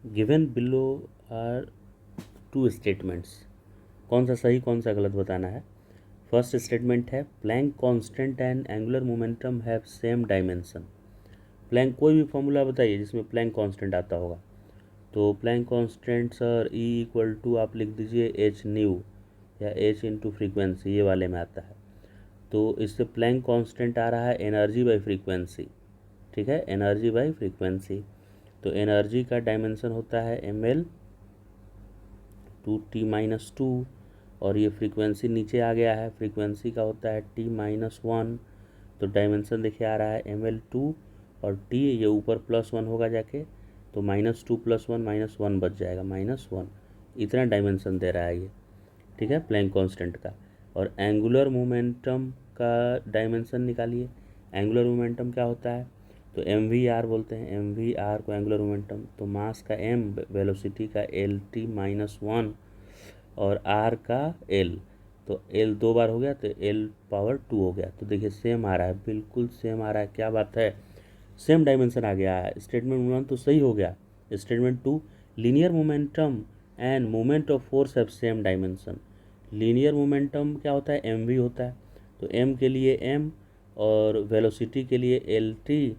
Given below are two statements, कौन सा सही कौन सा गलत बताना है। फर्स्ट स्टेटमेंट है Planck constant and angular momentum have same dimension. Planck कोई भी फॉर्मूला बताइए जिसमें प्लैंक कांस्टेंट आता होगा। तो Planck constant sir E equal to आप लिख दीजिए एच न्यू या एच इंटू फ्रीक्वेंसी, ये वाले में आता है। तो इससे प्लैंक कांस्टेंट आ रहा है एनर्जी बाई फ्रीक्वेंसी, ठीक है, एनर्जी बाई फ्रीक्वेंसी। तो एनर्जी का डायमेंशन होता है ml 2t-2, और ये फ्रीक्वेंसी नीचे आ गया है, फ्रीक्वेंसी का होता है t-1। तो डायमेंशन देखिए आ रहा है ml2 और t ये ऊपर +1 होगा जाके, तो -2 + 1 -1 बच जाएगा, -1। इतना डायमेंशन दे रहा है ये, ठीक है, प्लैंक कांस्टेंट का। और एंगुलर मोमेंटम का डायमेंशन निकालिए। एंगुलर मोमेंटम क्या होता है, तो MVR बोलते हैं, MVR को एंगुलर मोमेंटम। तो मास का m, वेलोसिटी का LT-1 और r का l, तो l 2 बार हो गया तो l⁻² हो गया। तो देखिए सेम आ रहा है, बिल्कुल सेम आ रहा है, क्या बात है, सेम डायमेंशन आ गया है। स्टेटमेंट 1 तो सही हो गया। Statement 2, linear momentum end moment of force have same dimension. Linear momentum क्या होता है, mv होता है। तो m के लिए m और वेलोसिटी के लिए lt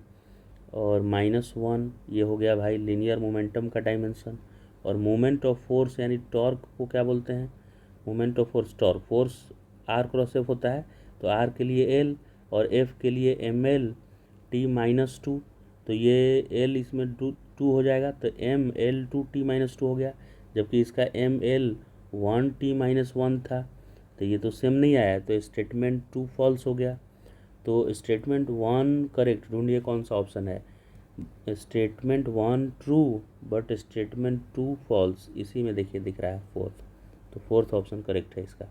और -1, ये हो गया भाई लीनियर मोमेंटम का डायमेंशन। और मोमेंट ऑफ फोर्स यानी टॉर्क को क्या बोलते हैं, moment of force torque, force r×f होता है। तो r के लिए l और f के लिए ml t-2। तो ये l इसमें 2 हो जाएगा, तो ml2t-2 हो गया, जबकि इसका ml 1t-1 था। तो ये तो सेम नहीं आया, तो स्टेटमेंट 2 फॉल्स हो गया। तो स्टेटमेंट 1 करेक्ट, ढूंढिए कौन सा ऑप्शन है। Statement 1 true but statement 2 false, इसी में देखिए दिख रहा है फोर्थ, तो फोर्थ ऑप्शन करेक्ट है इसका।